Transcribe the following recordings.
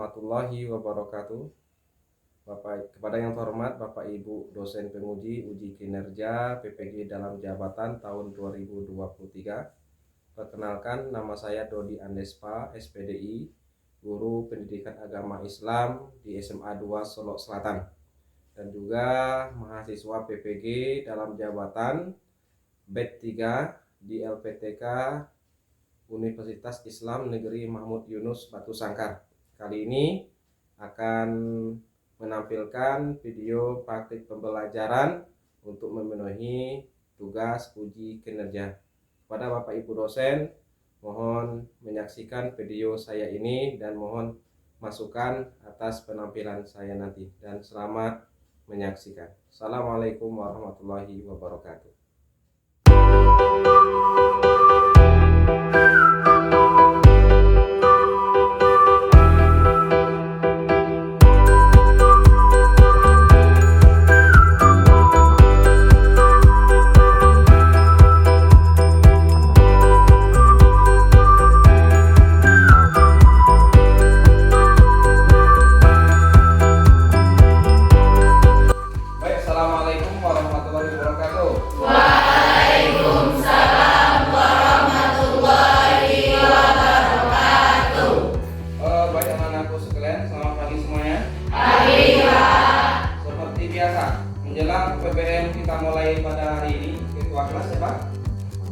warahmatullahi wabarakatuh. Kepada yang terhormat Bapak Ibu dosen penguji uji kinerja PPG dalam jabatan tahun 2023. Perkenalkan, nama saya Dodi Andespa, SPDI, Guru Pendidikan Agama Islam di SMA 2 Solok Selatan, dan juga mahasiswa PPG dalam jabatan BED 3 di LPTK Universitas Islam Negeri Mahmud Yunus Batu Sangkar. Kali ini akan menampilkan video praktik pembelajaran untuk memenuhi tugas uji kinerja. Pada Bapak Ibu dosen, mohon menyaksikan video saya ini dan mohon masukan atas penampilan saya nanti. Dan selamat menyaksikan. Assalamualaikum warahmatullahi wabarakatuh. Menjelang PBM kita mulai pada hari ini, ketua kelas ya Pak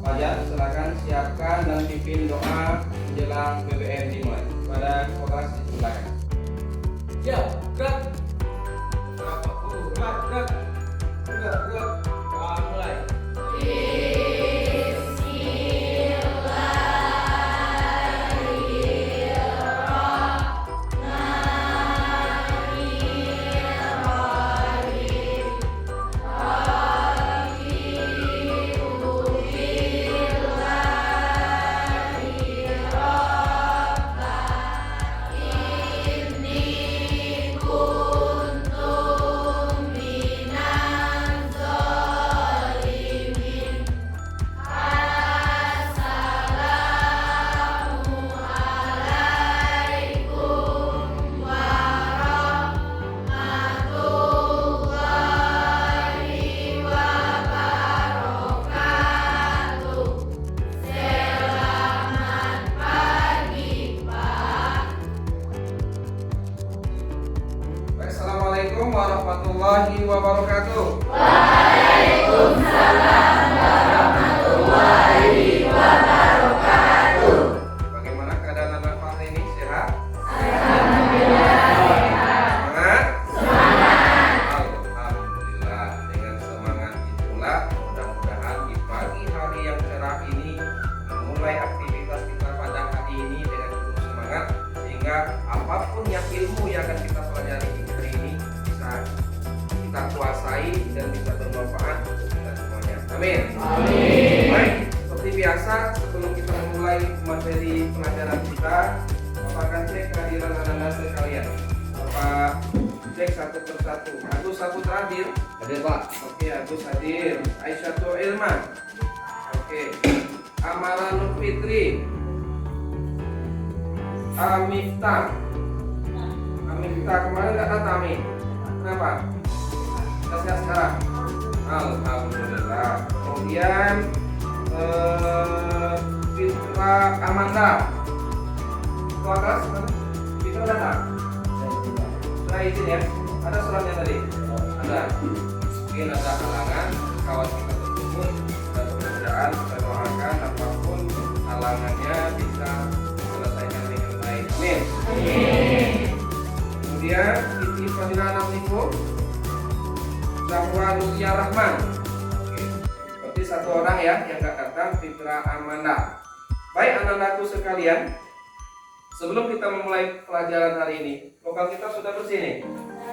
Fajar, silakan siapkan dan pimpin doa menjelang PBM dimulai. Pada ketua kelas silakan. Ya, gerak. Gerak. Mulai. Assalamualaikum warahmatullahi wabarakatuh. Waalaikumsalam warahmatullahi wabarakatuh. Bagaimana keadaan anak hari ini? Sehat? Alhamdulillah sehat. Semangat? Alhamdulillah, dengan semangat itulah mudah-mudahan di pagi hari yang cerah ini memulai aktivitas kita pada hari ini dengan penuh semangat, sehingga apapun yang ilmu yang akan kita pelajari hari ini bisa kita kuasai dan bisa bermanfaat untuk kita semuanya. Amin. Amin. Baik, seperti biasa sebelum kita memulai materi pelajaran kita, Bapak akan cek kehadiran anak-anak sekalian. Bapak cek satu persatu. Agus Saputra hadir? Hadir Pak. Oke, Agus hadir. Aisyatu Ilma. Oke. Amara Nur Fitri. Amiftah kemarin nggak datang Ami. Kenapa? Kita sehat sekarang. Alhamdulillah. Kemudian Fitra Amanda. Ketua kelas mana? Fitra datang. Sudah izin ya. Ada suratnya tadi. Ada. Mungkin ada halangan. Kawan kita tersebut. Dan mudah-mudahan kita doakan apapun halangannya bisa selesaikan dengan baik. Amin. Kemudian Siti Fadila Namliku, Zahra Lucia Rahman. Oke. Berarti satu orang ya yang nggak datang, Fitra Amanda. Baik anak-anakku sekalian, sebelum kita memulai pelajaran hari ini, lokal kita sudah bersih nih.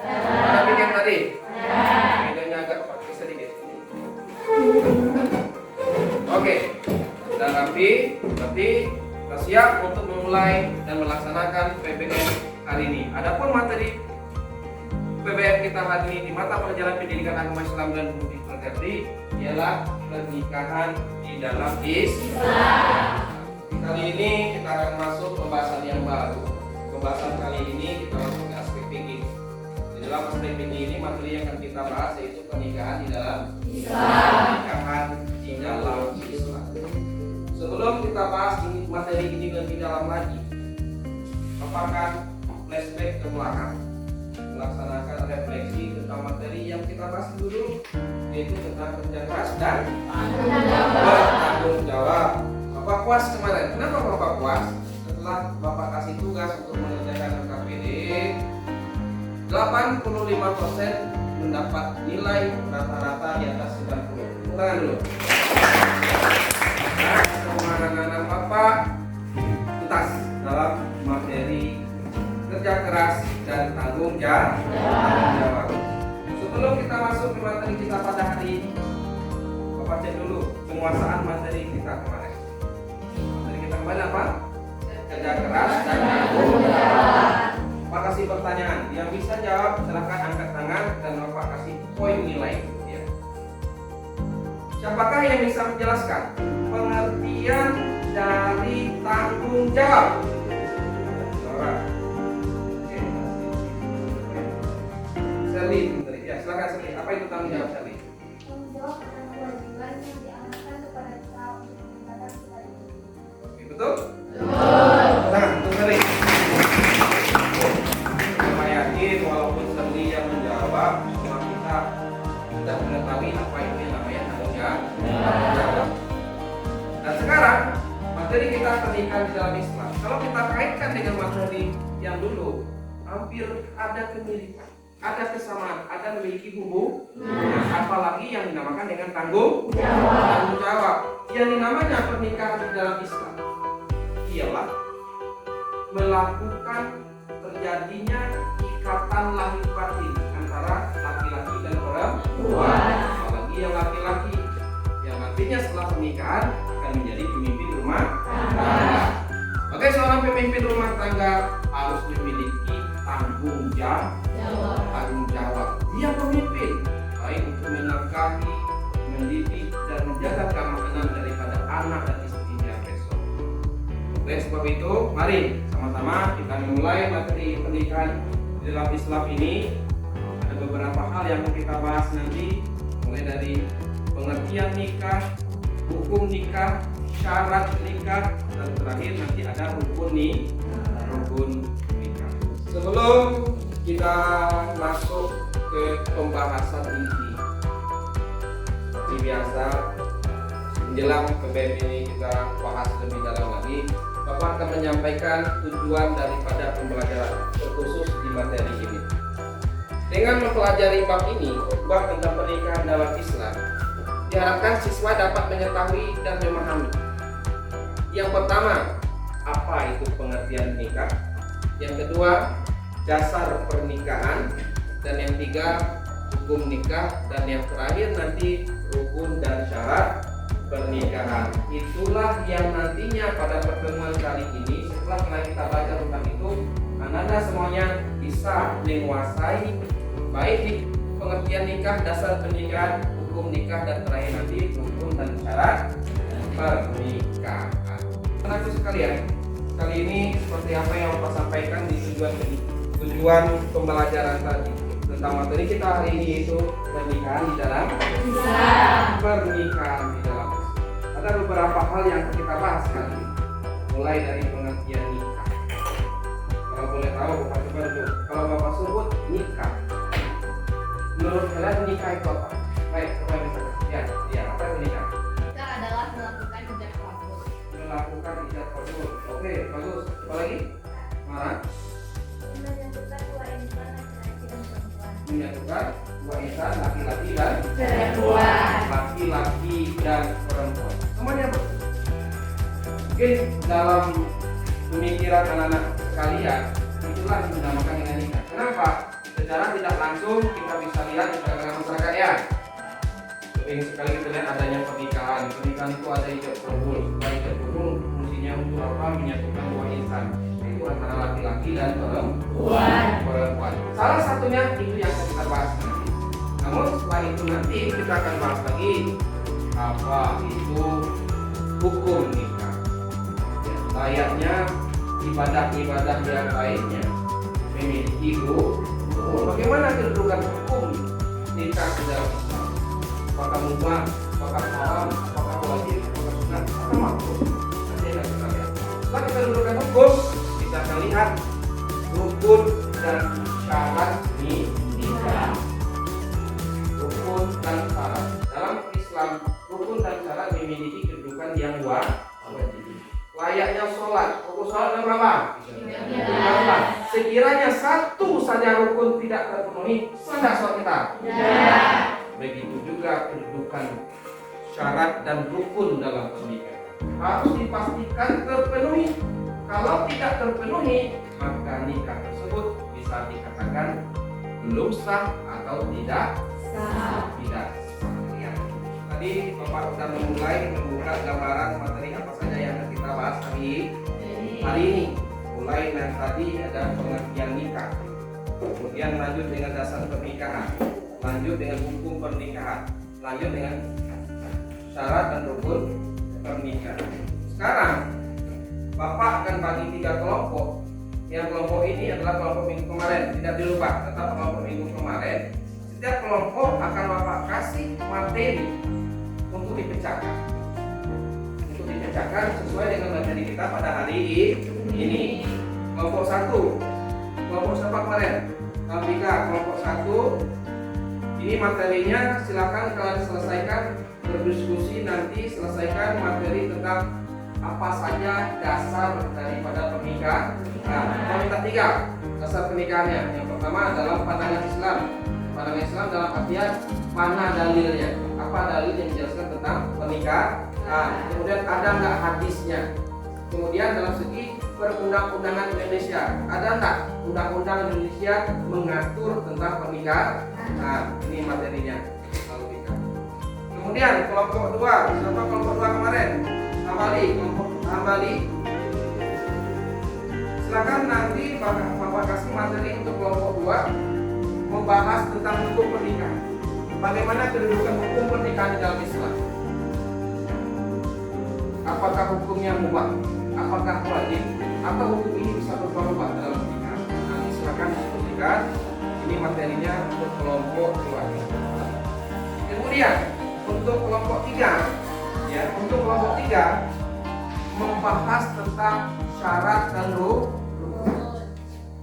Ada pikir tadi? Bedanya agak pakai sedikit. Oke, sudah rapi, berarti kita siap untuk memulai dan melaksanakan PBM hari ini. Adapun materi PBM kita hari ini di mata pelajaran pendidikan agama Islam dan budi pekerti ialah pernikahan di dalam Islam. Kali ini kita akan masuk pembahasan yang baru. pembahasan kali ini kita langsung ke aspek fikih. Di dalam aspek fikih ini materi yang akan kita bahas yaitu pernikahan di dalam Islam. Pernikahan di dalam Islam. Sebelum kita bahas ini, materi ini lebih dalam lagi, paparkan flashback ke belakang, melaksanakan refleksi tentang materi yang kita bahas dulu, yaitu tentang kerja keras dan bertanggung jawab. Bapak puas kemarin. Kenapa Bapak puas? Setelah Bapak kasih tugas untuk mengerjakan KPD, 85% mendapat nilai rata-rata di atas 90. Tangan dulu. Nah, semua anak-anak Bapak tuntas dalam materi kerja keras dan tanggung jawab. Sebelum kita masuk ke materi kita pada hari ini, Bapak cek dulu penguasaan materi kita kemarin. Materi kita kemarin apa? Kerja keras dan tanggung jawab. Bapak kasih pertanyaan, yang bisa jawab silahkan angkat tangan dan Bapak kasih poin nilai. Ya. Siapakah yang bisa menjelaskan pengertian dari tanggung jawab? Sally, ya silakan Sally. Apa itu tanggung jawab Sally? Tanggung jawab atas kewajiban yang diamankan kepada kita untuk meningkatkan kita itu. Oke, betul? Betul. Nah, untuk Sally. Saya yakin walaupun Sally yang menjawab, semua kita sudah mengetahui apa itu yang namanya tanggung jawab. Dan sekarang materi kita pernikahan di dalam Islam. Kalau kita kaitkan dengan materi yang dulu, hampir ada kemiripan, ada kesamaan, ada memiliki hubungan. Apalagi yang dinamakan dengan tanggung jawab. Yang dinamanya pernikahan di dalam Islam ialah melakukan terjadinya ikatan lahir batin antara laki-laki dan perempuan. Apalagi yang laki-laki, yang nantinya setelah pernikahan akan menjadi pemimpin rumah tangga. Oke, seorang pemimpin rumah tangga harus memiliki tanggung jawab. Dia pemimpin, baik untuk menafkahi, mendidik dan menjaga keamanan daripada anak dan istrinya besok. Oleh sebab itu, mari sama-sama kita memulai materi pernikahan di dalam Islam ini. Ada beberapa hal yang akan kita bahas nanti, mulai dari pengertian nikah, hukum nikah, syarat nikah, dan terakhir nanti ada rukun nikah. Sebelum kita masuk ke pembahasan inti, seperti biasa menjelang PBM ini kita bahas lebih dalam lagi. Bapak akan menyampaikan tujuan daripada pembelajaran terkhusus di materi ini. Dengan mempelajari bab ini, bab tentang pernikahan dalam Islam, diharapkan siswa dapat mengetahui dan memahami. Yang pertama, apa itu pengertian nikah? Yang kedua, dasar pernikahan, dan yang tiga, hukum nikah, dan yang terakhir nanti rukun dan syarat pernikahan. Itulah yang nantinya pada pertemuan kali ini, setelah kita baca tentang itu, anda semuanya bisa menguasai baik di pengertian nikah, dasar pernikahan, hukum nikah, dan terakhir nanti rukun dan syarat pernikahan. Anakku sekalian, kali ini seperti apa yang Bapak sampaikan di tujuan pembelajaran tadi tentang materi kita hari ini, itu pernikahan di dalam Islam. Pernikahan di dalam Islam. Ada beberapa hal yang kita bahas kali ini, mulai dari pengertian nikah. Kalau boleh tahu Bapak coba dulu, kalau Bapak sebut nikah, menurut kalian nikah itu apa? Baik, coba bisa. Ya, apa itu nikah? Nikah adalah melakukan ijab kabul. Melakukan ijab kabul. Oke, bagus. Apa lagi? Marah? Menyatukan dua insan laki-laki dan perempuan. Menyatukan dua insan laki-laki dan Perempuan. laki-laki dan perempuan. Semuanya apa? Mungkin dalam pemikiran anak-anak sekalian, itulah yang dinamakan dengan nikah. Kenapa? Secara tidak langsung kita bisa lihat di tengah masyarakat ya. Sering sekali kita lihat adanya pernikahan. Pernikahan itu ada ijab kabul. Ijab kabul fungsinya untuk apa? Menyatukan dua insan, yaitu antara laki-laki dan perempuan. Salah satunya itu yang akan kita bahas nanti. Namun setelah itu nanti kita akan bahas lagi apa itu hukum nikah. Ya, layaknya ibadah-ibadah yang lainnya memiliki hukum. Bagaimana kedudukan hukum nikah di dalam Islam? Apakah mubah, apakah haram, apakah wajib, apakah sunat, apakah makruh? Nanti akan kita lihat. Setelah kita kedudukan hukum, kita akan lihat rukun dan syarat nikah. Rukun dan syarat dalam Islam, rukun dan syarat memiliki kedudukan yang wajib. Layaknya sholat, rukun sholat ada berapa? 15. Sekiranya satu saja rukun tidak terpenuhi, sah nggak sholat kita? Begitu juga kedudukan syarat dan rukun dalam pernikahan harus dipastikan terpenuhi. Kalau tidak terpenuhi, maka nikah tersebut bisa dikatakan belum sah atau tidak sah. Ya. Tadi Bapak sudah memulai membuka gambaran materi apa saja yang akan kita bahas hari ini. Mulai dari tadi ada pengertian nikah, kemudian lanjut dengan dasar pernikahan, lanjut dengan hukum pernikahan, lanjut dengan syarat dan rukun pernikahan. Sekarang Bapak akan bagi 3 kelompok. Yang kelompok ini adalah kelompok minggu kemarin, tidak dilupa, tetap kelompok minggu kemarin. Setiap kelompok akan Bapak kasih materi untuk dipecahkan. Untuk dipecahkan sesuai dengan materi kita pada hari ini. Kelompok 1, kelompok siapa kemarin? Kelompok 1. Ini materinya silakan kalian selesaikan, berdiskusi nanti, selesaikan materi tentang apa saja dasar daripada pernikahan. Nah, minta 3 dasar pernikahannya. Yang pertama adalah pandangan Islam. Pandangan Islam dalam artian mana dalilnya, apa dalil yang menjelaskan tentang pernikahan. Kemudian ada nggak hadisnya. Kemudian dalam segi perundang-undangan Indonesia, ada nggak undang-undang Indonesia mengatur tentang pernikahan? Nah, ini materinya. Kemudian kelompok 2, siapa kelompok 2 kemarin? Kelompok Hambali. Silakan nanti Bapak kasih materi untuk kelompok 2 membahas tentang hukum pernikahan. Bagaimana kedudukan hukum pernikahan di dalam Islam? Apakah hukumnya mubah? Apakah wajib? Atau hukum ini bisa berubah-ubah dalam pernikahan? Nanti silakan diskusikan. Ini materinya untuk kelompok 2. Kemudian untuk kelompok 3, ya, untuk kelompok 3 membahas tentang syarat dan rukun.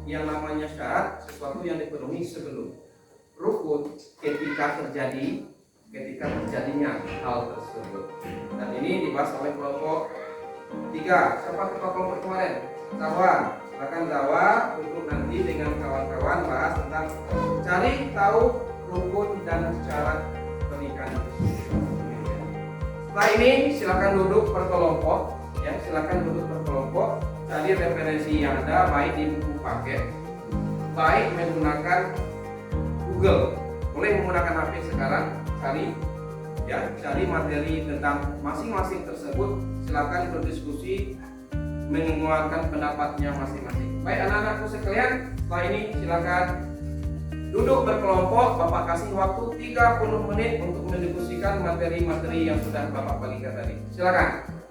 Yang namanya syarat sesuatu yang dipenuhi sebelum. Rukun ketika terjadinya hal tersebut. Dan ini dibahas oleh kelompok 3. Siapa ketua kelompok kemarin? Zawa. Silakan Zawa untuk nanti dengan kawan-kawan bahas tentang cari tahu rukun dan syarat pernikahan. Setelah ini silakan duduk berkelompok, ya, silakan duduk berkelompok, cari referensi yang ada baik di buku paket, baik menggunakan Google, boleh menggunakan HP sekarang, cari materi tentang masing-masing tersebut, silakan berdiskusi mengemukakan pendapatnya masing-masing. Baik anak-anakku sekalian, setelah ini silakan duduk berkelompok. Bapak kasih waktu 30 menit untuk mendiskusikan materi-materi yang sudah Bapak bagikan tadi. Silakan.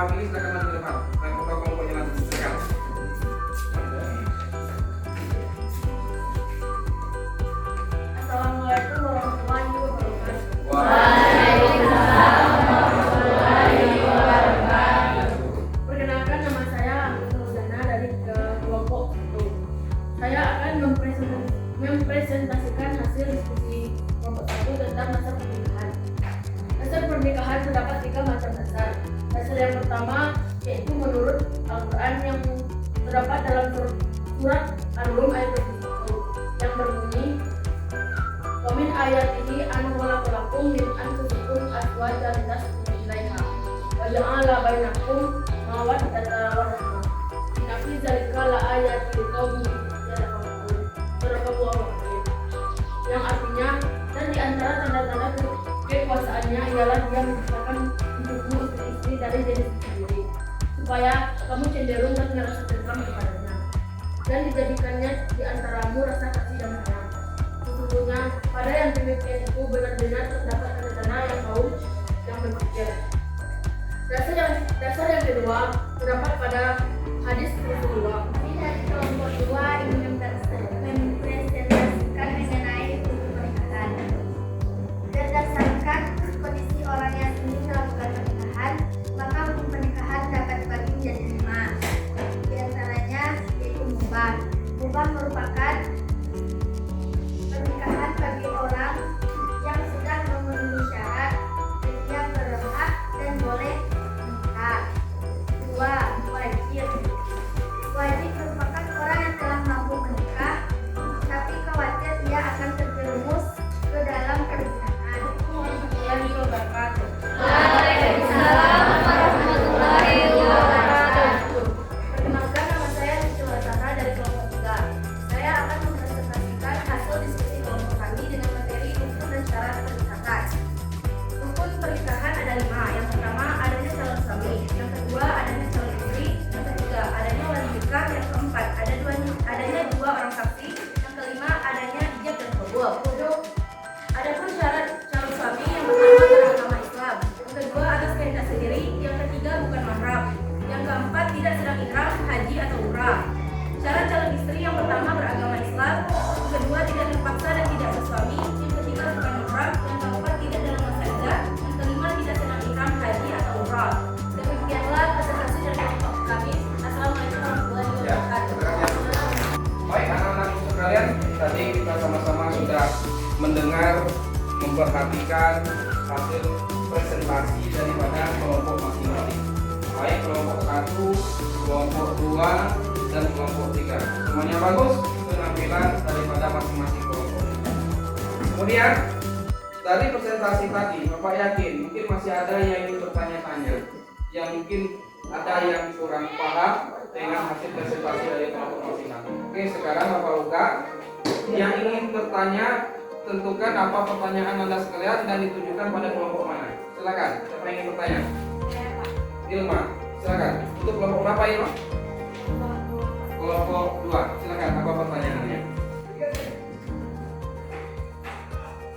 mewakili silakan maju ke depan. Dan ketua kelompoknya langsung silakan. Assalamualaikum warahmatullahi wabarakatuh. Waalaikumsalam warahmatullahi wabarakatuh. Perkenalkan, nama saya Anggun Nurdana dari kelompok 1. Saya akan mempresentasikan hasil diskusi kelompok 1 tentang dasar pernikahan. Dasar pernikahan terdapat 3 macam dasar. Dasar yang pertama yaitu menurut Al-Quran yang terdapat dalam surat An-Rum ayat 21 yang berbunyi Wamin ayatihi an khalaqalakum min anfusikum azwajan litaskunu ilaiha wa ja'ala bainakum mawaddatan wa rahmah. Inna fi dzalika laayatin liqaumin yatafakkarun. Sadaqallahu adzim. Yang artinya, dan di antara tanda-tanda kekuasaannya ialah dia menciptakan untukmu istri-istri dari jenis sendiri, supaya kamu cenderung dan merasa tentram kepadanya, dan dijadikannya di antaramu rasa kasih dan sayang. Sesungguhnya pada yang demikian itu benar-benar terdapat tanda-tanda yang kaum yang berpikir. Dasar yang kedua terdapat pada hadis Rasulullah. Dari kelompok 2 ingin mempresentasikan mengenai hukum pernikahan. Berdasarkan kondisi orang yang ingin melakukan pernikahan, maka hukum pernikahan dapat dibagi menjadi 5. Di antaranya yaitu mubah. Mubah merupakan pernikahan bagi orang yang sudah memenuhi syarat dan yang berhak dan boleh menikah. 2. Wajib. Wajib merupakan orang yang telah mampu menikah, tapi khawatir dia akan terjerumus ke dalam perzinahan. Warahmatullahi wabarakatuh. Waalaikumsalam warahmatullahi wabarakatuh. Perkenalkan, nama saya Rizky Tara dari kelompok 3. Saya akan mempresentasikan hasil diskusi kelompok kami dengan materi rukun dan syarat pernikahan. Rukun pernikahan ada 5. Yang pertama adanya calon suami, yang kedua adanya calon istri, yang ketiga adanya wali nikah, yang keempat adanya 2 orang saksi, yang kelima adanya ijab dan qabul. Adapun syarat calon suami, yang pertama beragama Islam, yang kedua atas kehendak sendiri, yang ketiga bukan mahram, yang keempat tidak sedang ihram haji atau umrah. Syarat calon istri, yang pertama beragama Islam, yang kedua tidak terpaksa dan tidak bersuami, yang ketiga bukan mahram, yang keempat tidak dalam masa iddah, yang kelima tidak sedang ihram haji atau umrah. Demikianlah presentasi dari kelompok kami. Assalamualaikum warahmatullahi Ya, wabarakatuh. terima kasih. Baik anak-anakku sekalian, tadi kita sama-sama sudah mendengar, memperhatikan hasil presentasi daripada kelompok masing-masing. Baik kelompok 1, kelompok 2, dan kelompok 3. Semuanya bagus penampilan daripada masing-masing kelompok. Kemudian dari presentasi tadi, Bapak yakin mungkin masih ada yang ingin bertanya-tanya, yang mungkin ada yang kurang paham dengan hasil presentasi dari kelompok masing-masing. Oke, sekarang Bapak buka. Yang ingin bertanya, tentukan apa pertanyaan Anda sekalian dan ditujukan pada kelompok mana. Silakan, siapa yang ingin bertanya? Ilma, silakan. Untuk kelompok berapa Ilma? Kelompok 2. Silakan, apa pertanyaannya?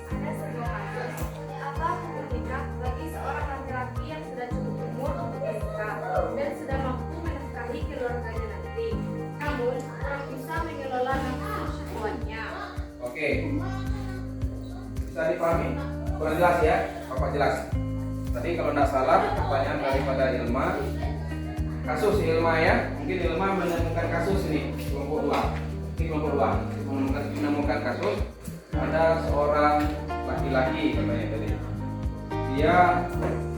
Ada sebuah kasus. Apa hukum nikah bagi seorang laki-laki yang sudah cukup umur untuk menikah dan sudah mampu menafkahi keluarganya nanti, namun kurang bisa mengelola nafsu syahwatnya? Oke. Bisa dipahami? Kurang jelas ya? Bapak jelas. Tadi kalau tidak salah pertanyaan daripada Ilma, kasus Ilma ya, mungkin Ilma menemukan kasus ini kelompok 2. Ini kelompok 2 menemukan kasus ada seorang laki-laki katanya tadi. Dia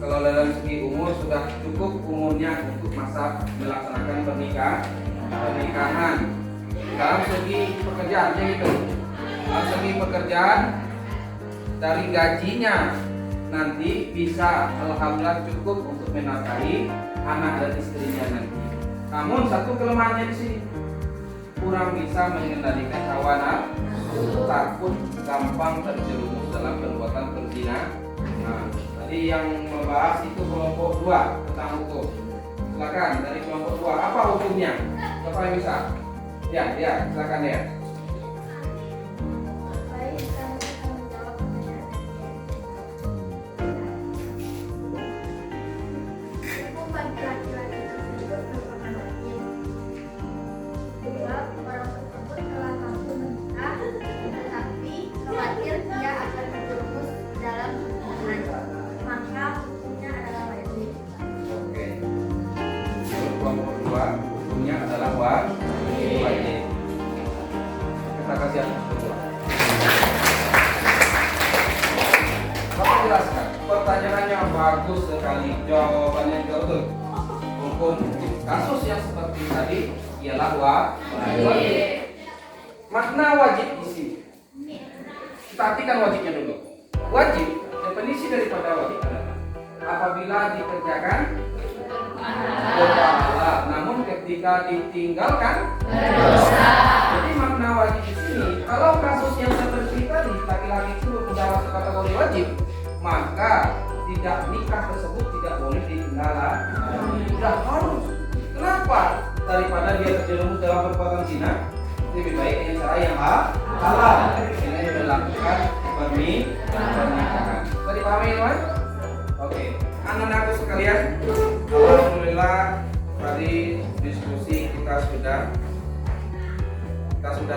kalau dalam segi umur sudah cukup umurnya untuk masa melaksanakan pernikahan. Dalam segi pekerjaan gitu. Dalam segi pekerjaan dari gajinya nanti bisa alhamdulillah cukup untuk menafkahi anak dan istrinya nanti. Namun satu kelemahannya di sini kurang bisa mengendalikan hawa nafsu, takut gampang terjerumus dalam perbuatan berzina. Nah, tadi yang membahas itu kelompok 2 tentang hukum. Silakan dari kelompok 2 apa hukumnya? Siapa yang bisa? Ya, silakan ya. Baik, kami akan menjawab pertanyaan. Hukum bagi laki bagus sekali. Jawabannya betul. Hukum kasus yang seperti tadi ialah wajib. Makna wajib di sini. Kita artikan wajibnya dulu. Wajib, definisi daripada wajib adalah apabila dikerjakan berpahala, namun ketika ditinggalkan berdosa. Jadi makna wajib di sini, kalau kasus yang seperti tadi laki-laki itu sudah masuk kategori wajib, maka tidak nikah tersebut tidak boleh ditinggalkan. Tidak harus. Kenapa? Daripada dia terjerumus dalam perbuatan zina, lebih baik dengan cara yang halal. Dengan melakukan pernikahan. Bisa dipahami teman? Oke. Anak-anakku sekalian, alhamdulillah tadi diskusi kita sudah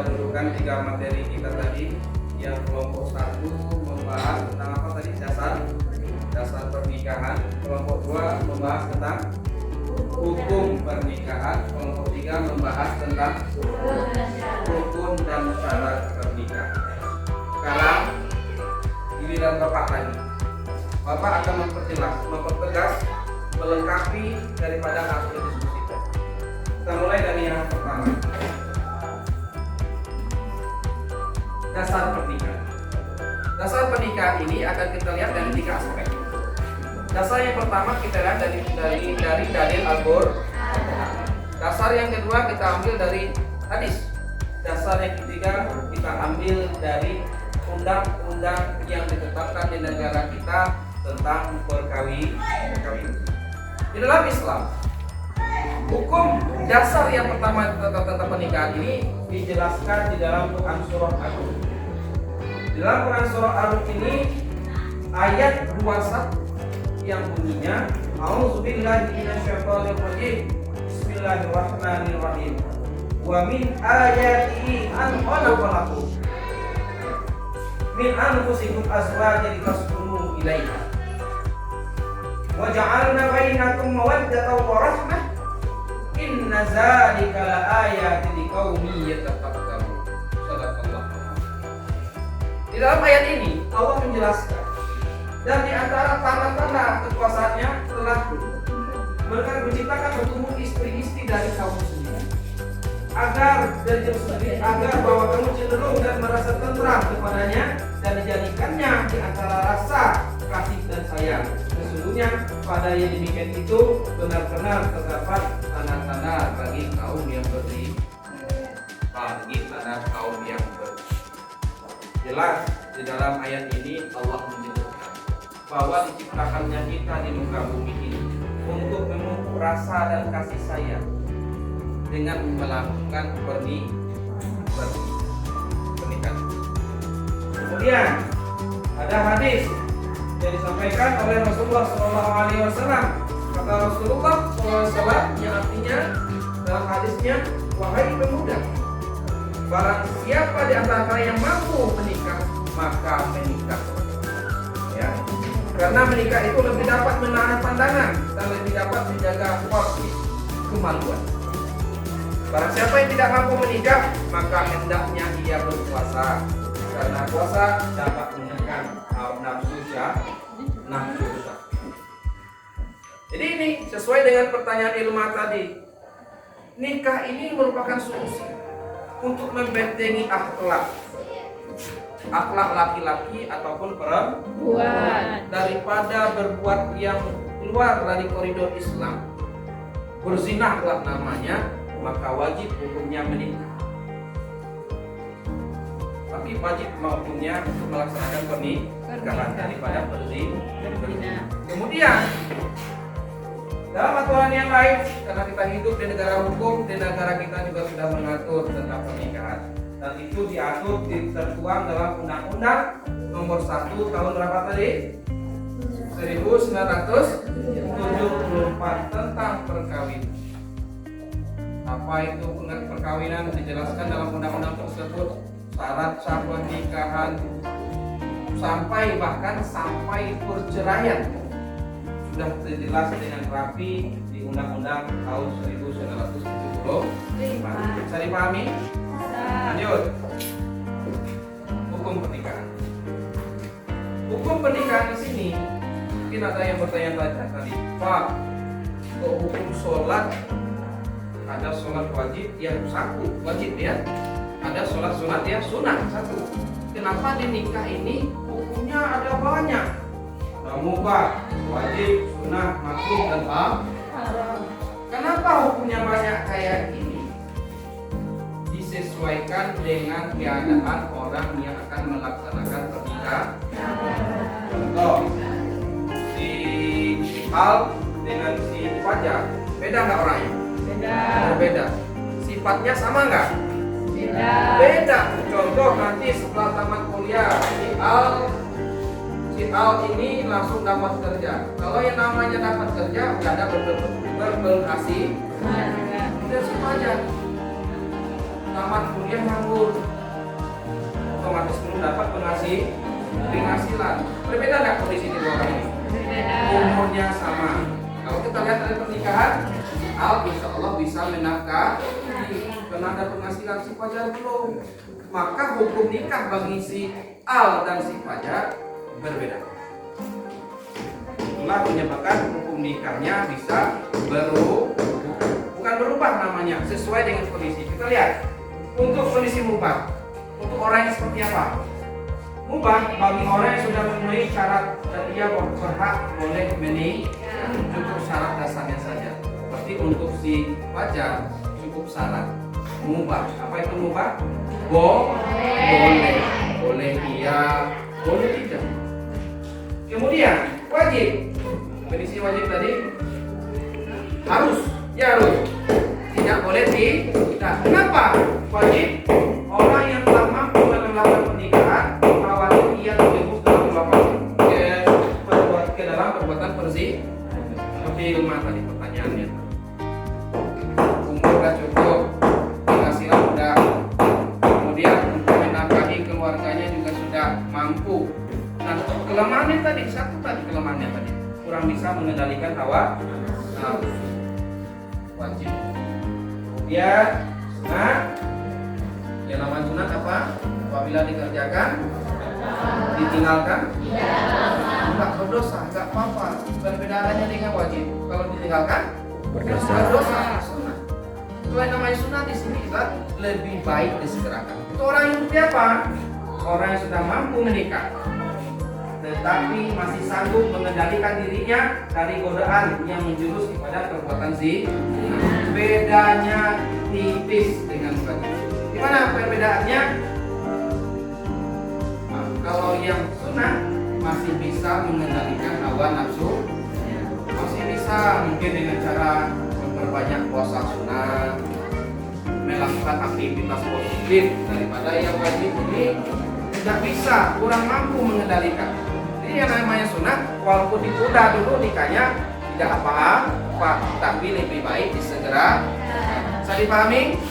dudukkan 3 materi kita tadi. Yang kelompok 1 membahas tentang apa tadi? Dasar pernikahan. Kelompok 2 membahas tentang hukum pernikahan. Kelompok 3 membahas tentang rukun dan syarat pernikahan. Sekarang giliran Bapak lagi. Bapak akan mempertegas, melengkapi daripada hasil diskusi kita. Kita mulai dari yang pertama. Dasar pernikahan. Dasar pernikahan ini akan kita lihat dari 3 aspek. Dasar yang pertama kita lihat dari dalil Al-Qur'an. Dasar yang kedua kita ambil dari hadis. Dasar yang ketiga kita ambil dari undang-undang yang ditetapkan di negara kita tentang perkawinan. Di dalam Islam, hukum dasar yang pertama tentang pernikahan ini dijelaskan di dalam Quran surah Ar-Rum. Di dalam Quran surah Ar-Rum ini ayat 21 yang bunyinya A'udzubillahi minasyaitonir rajim. Bismillahirrahmanirrahim. Wa min ayatihi an khalaqalakum min anfusikum azwajan litaskunu ilaiha wa ja'alna bainakum mawaddatan wa rahmah inna dzalika laayatin liqaumin yatafakkarun. Shadaqallah. Di dalam ayat ini Allah menjelaskan dan di antara tanda-tanda kekuasaannya telah menciptakan bertumbuh istri-istri dari kaum muslimin agar bahwa kamu cenderung dan merasa tentram kepadanya dan dijadikannya di antara rasa kasih dan sayang. Sesungguhnya pada yang demikian itu benar-benar terdapat tanda-tanda bagi kaum yang beriman. Jelas di dalam ayat ini Allah menyebutkan bahwa diciptakannya kita di muka bumi ini untuk memupuk rasa dan kasih sayang dengan melakukan pernikahan. Kemudian ada hadis yang disampaikan oleh Rasulullah SAW. Kata Rasulullah SAW yang artinya dalam hadisnya, wahai pemuda, barang siapa di antara kalian yang mampu menikah, maka menikah. Ya. Karena menikah itu lebih dapat menahan pandangan dan lebih dapat menjaga porsi kemaluan. Barang siapa yang tidak mampu menikah, maka hendaknya ia berpuasa. Karena puasa dapat menekan nafsu syahwat. Jadi ini sesuai dengan pertanyaan Ilma tadi. Nikah ini merupakan solusi untuk membentengi akhlak laki-laki ataupun perempuan daripada berbuat yang keluar dari koridor Islam. Berzinahlah namanya, maka wajib hukumnya menikah. Tapi wajib hukumnya untuk melaksanakan pernikahan daripada berzina. Kemudian dalam aturan yang lain, karena kita hidup di negara hukum, di negara kita juga sudah mengatur tentang pernikahan. Dan itu diatur, tertuang dalam Undang-Undang Nomor 1 tahun berapa tadi? 1974 tentang perkawinan. Apa itu perkawinan dijelaskan dalam undang-undang tersebut, syarat sah pernikahan bahkan sampai perceraian sudah terjelas dengan rapi di Undang-Undang tahun 1975. Bisa dipahami? Lanjut. Hukum pernikahan. Hukum pernikahan di sini Mungkin ada yang bertanya-tanya tadi, Pak, kok hukum sholat ada sholat wajib yang satu wajib ya, ada sholat sunat ya sunat satu. Kenapa di nikah ini hukumnya ada banyak? Ada mubah, wajib, sunah, makruh dan haram. Kenapa hukumnya banyak kayak ini? Disesuaikan dengan keadaan orang yang akan melaksanakan pernikahan. Contoh, si Al dengan si Fajar, beda nggak orangnya? Berbeda. Sifatnya sama nggak? Beda. Contoh nanti setelah tamat kuliah, si Al ini langsung dapat kerja. Kalau yang namanya dapat kerja, nggak ada berpenghasilan. Udah si Fajar tamat kuliah nganggur, otomatis belum dapat penghasilan. Berbeda nggak kondisi di dua orang ini? Umurnya sama. Kalau kita lihat dari pernikahan, Al insya Allah bisa menafkahi karena ada penghasilan, si Fajar belum. Maka hukum nikah bagi si Al dan si Fajar berbeda. Itulah menyebabkan hukum nikahnya bisa bukan berubah namanya, sesuai dengan kondisi. Kita lihat untuk kondisi mubah, untuk orang yang seperti apa? Mubah bagi orang yang sudah memenuhi syarat dan dia berhak boleh menikah, cukup syarat dasarnya saja. Seperti untuk si Fajar cukup syarat mubah. Apa itu mubah? Boleh iya, boleh tidak. Kemudian wajib. Definisi wajib tadi harus, tidak boleh tidak. Kenapa wajib? Orang yang telah mampu melakukan pernikahan wajib ia terjerumus dalam ke dalam perbuatan seperti rumah tadi pertanyaannya. Umur sudah cukup, penghasilan sudah, kemudian untuk menafkahi keluarganya juga sudah mampu. Nah, kelemahannya tadi kelemahannya tadi kurang bisa mengendalikan hawa nafsu. Wajib. Kemudian sunat. Yang namanya sunat apa? Apabila dikerjakan, ditinggalkan, enggak berdosa, enggak apa-apa. Perbedaannya dengan wajib. Kalau ditinggalkan, berdosa. Sunat. Itu yang namanya sunat di sini lebih baik disegerakan. Itu orang yang seperti apa? Orang yang sudah mampu menikah, tetapi masih sanggup mengendalikan dirinya dari godaan yang menjurus kepada perbuatan zina. Bedanya tipis dengan wajib. Gimana perbedaannya? Nah, kalau yang sunnah masih bisa mengendalikan hawa nafsu, masih bisa mungkin dengan cara memperbanyak puasa sunnah, melakukan aktivitas positif. Daripada yang wajib ini tidak bisa, kurang mampu mengendalikan. Jadi yang namanya sunnah, walaupun ditunda dulu nikahnya tidak apa-apa, tapi lebih baik disegera. Bisa dipahami?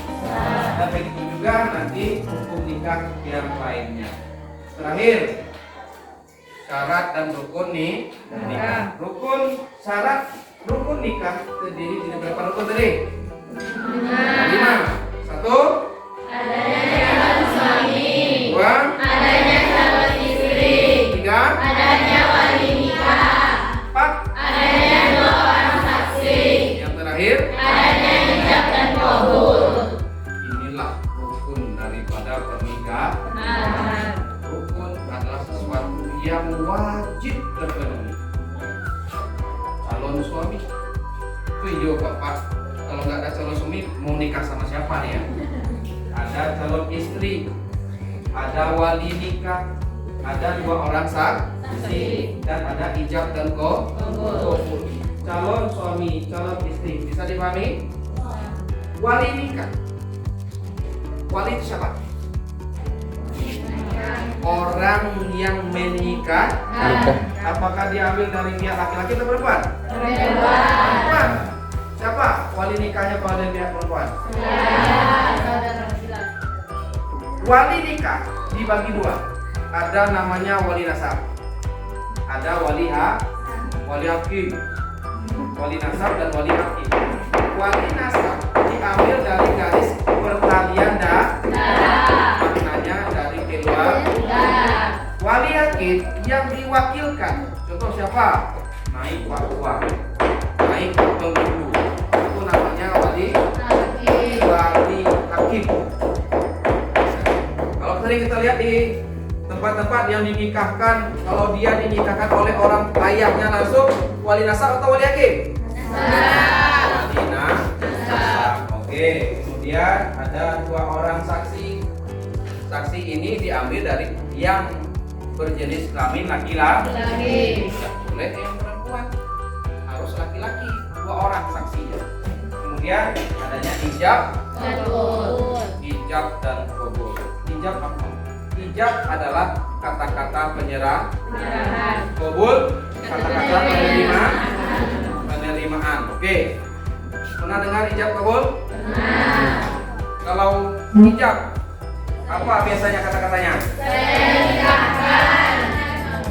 Dan begitu juga nanti hukum nikah yang lainnya. Terakhir, syarat dan rukun nikah. Rukun nikah terdiri dari berapa rukun tadi? 5. 1. Adanya calon suami. 2. Adanya calon istri. 3. Adanya wali nikah. 4. Adanya 2 orang saksi. Yang terakhir, Adanya ijab dan kabul. inilah rukun daripada pernikahan. Rukun adalah sesuatu yang wajib terpenuhi. Calon suami, iya bapak. Kalau nggak ada calon suami, mau nikah sama siapa nih ya? Ada calon istri, ada wali nikah, ada 2 orang saksi, dan ada ijab dan kabul. Calon suami, calon istri, bisa dipahami? Wali nikah. Wali itu siapa? Orang yang menikah. Apakah diambil dari pihak laki-laki atau perempuan? Perempuan. Siapa wali nikahnya kalau dari pihak perempuan? Wali nikah dibagi 2. Ada namanya wali nasab, ada wali hakim. Wali nasab dan wali hakim. Wali nasab diambil dari garis pertalian darah, maknanya dari keluarga. Wali hakim yang diwakilkan. Contoh siapa? naik wakwa, naik penghulu. Itu namanya wali hakim. Kalau sering kita lihat di tempat-tempat yang dinikahkan, kalau dia dinikahkan oleh orang ayahnya langsung wali nasab atau wali hakim? Wali nasab. Oke, kemudian ada 2 orang saksi. Saksi ini diambil dari yang berjenis kelamin laki-laki. Tidak boleh yang perempuan, harus laki-laki. 2 orang saksinya. Kemudian adanya ijab, ijab dan qabul. Ijab apa? Ijab adalah kata-kata penyerahan. Qabul kata-kata penerimaan. Oke. Pernah dengar ijab qabul? Kalau ijab apa biasanya kata-katanya?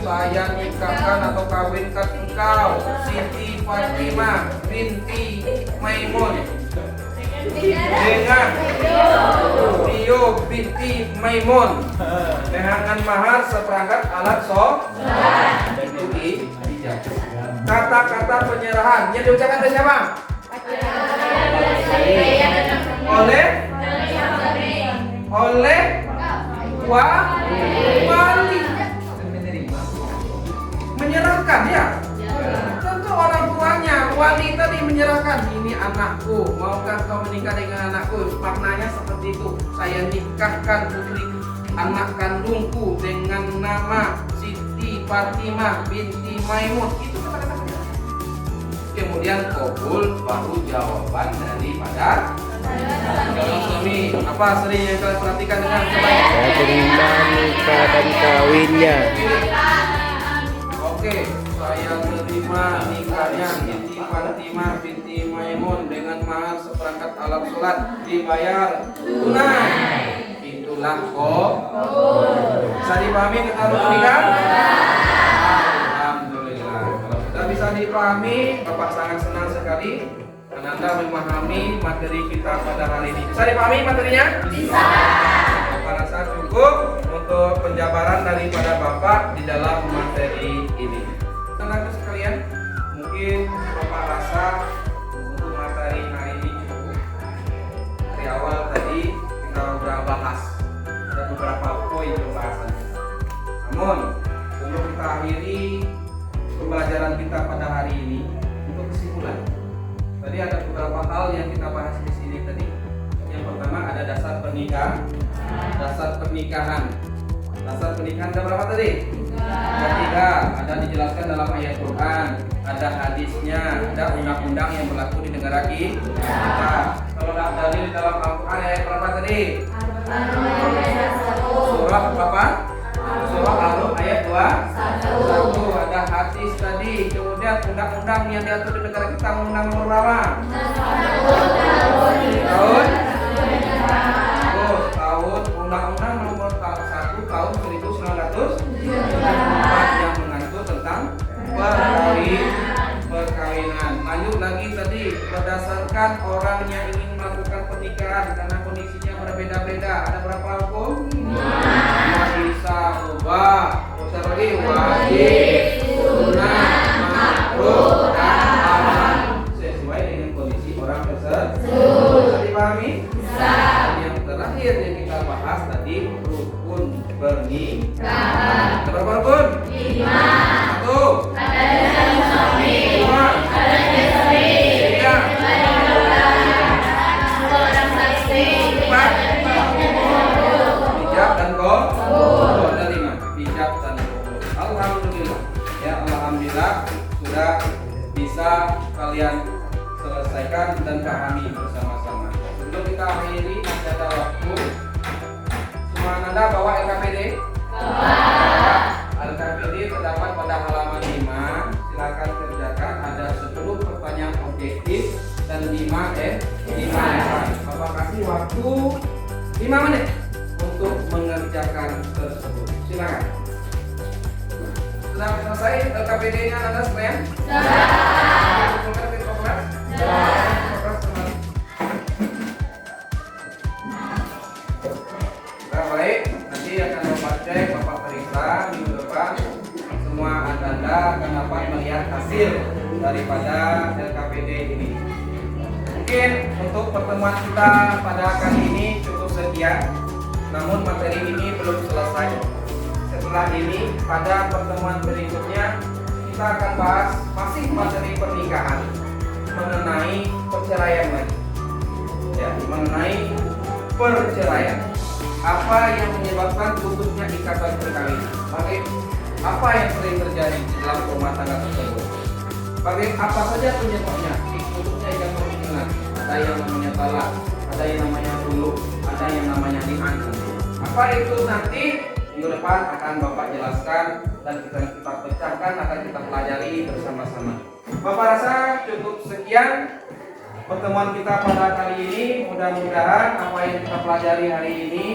Saya nikahkan atau kawinkan engkau Siti Fatimah binti Maimun dengan Rio binti Maimun dengan mahar seperangkat alat sholat. Itu ijab. Kata-kata penyerahan yang diucapkan oleh siapa? Oleh wali. Menyerahkan ya. Tentu orang tuanya, wali tadi menyerahkan, ini anakku, maukah kau menikah dengan anakku? Maknanya seperti itu. Saya nikahkan putri anak kandungku dengan nama Siti Fatimah binti Maimun. Itu kata-kata penyerahan. Kemudian qabul baru jawaban daripada calon suami. Apa sering yang kalian perhatikan dengan sebaik? Saya terima nikah dan kawinnya. Oke, saya terima nikahnya Siti Fatimah binti Maimun dengan mahar seperangkat alat sholat dibayar tunai. Itulah qabul. Bisa dipahami kata pernikahan? Alhamdulillah. Kalau sudah bisa dipahami, Bapak sangat senang sekali. Anda memahami materi kita pada hari ini. Bisa dipahami materinya? Bisa. Bapak rasa cukup untuk penjabaran daripada Bapak di dalam materi ini. Teman-teman sekalian, mungkin Bapak rasa untuk materi hari ini cukup. Dari awal tadi kita sudah bahas ada beberapa poin pembahasannya. Namun sebelum kita akhiri pembelajaran kita pada hari ini, untuk kesimpulan. Tadi ada beberapa hal yang kita bahas di sini tadi. Yang pertama ada dasar pernikahan. Dasar pernikahan. Dasar pernikahan ada berapa tadi? Tiga. Ada dijelaskan dalam ayat Quran. Ada hadisnya. Ada undang-undang yang berlaku di negara kita. Kalau ada dalil dalam Al-Quran ayat berapa tadi? Surah berapa? Surah Al-Rum ayat 2. Ada hadis tadi. Kemudian undang-undang yang diatur di negara kita, undang nomor berapa? Tahun undang-undang nomor 1 tahun 1944 yang mengatur tentang perkawinan. Lanjut lagi tadi, berdasarkan orang yang ingin melakukan pernikahan karena kondisinya berbeda-beda, ada berapa hukum? Bisa ubah, terus lagi wajib, sunnah, makruh, dan haram sesuai dengan kondisi orang tersebut. Bisa dipahami? Yang terakhir yang kita bahas tadi rukun pernikahan. Ada berapa rukun? 5. 1. Adanya suami. 2. Adanya istri. 3. Orang saksi. 4. Ijab dan qabul. Ada 5. Ijab dan qabul. Alhamdulillah. Ya, alhamdulillah sudah bisa kalian selesaikan dan pahami bersama-sama. Sebelum kita akhiri, masih ada waktu. Semua Anda bawa LKPD? LKPD terdapat pada halaman 5. Silakan kerjakan. Ada 10 pertanyaan objektif dan 5 Bapak kasih waktu 5 menit untuk mengerjakan tersebut. Silakan. Sudah selesai LKPD-nya Anda sekalian? Baik, nanti akan Bapak cek, Bapak periksa minggu depan semua Ananda akan dapat melihat hasil daripada LKPD ini. Mungkin untuk pertemuan kita pada kali ini cukup sekian, namun materi ini belum selesai. Setelah ini pada pertemuan berikutnya kita akan bahas masih materi pernikahan mengenai perceraian lagi. Ya, mengenai perceraian. Apa yang menyebabkan putusnya ikatan perkawinan? Apa yang sering terjadi di dalam rumah tangga tersebut? Apa saja penyebabnya putusnya ikatan perkawinan? Ada yang namanya talak, ada yang namanya dulu, ada yang namanya diancam. Apa itu nanti minggu depan akan Bapak jelaskan dan kita pecahkan, akan kita pelajari bersama-sama. Bapak rasa cukup sekian pertemuan kita pada kali ini. Mudah-mudahan apa yang kita pelajari hari ini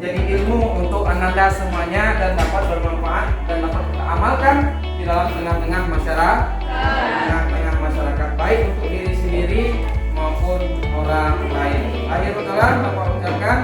jadi ilmu untuk Ananda semuanya dan dapat bermanfaat dan dapat kita amalkan di dalam tengah-tengah masyarakat, baik untuk diri sendiri maupun orang lain. Akhir kata Bapak ucapkan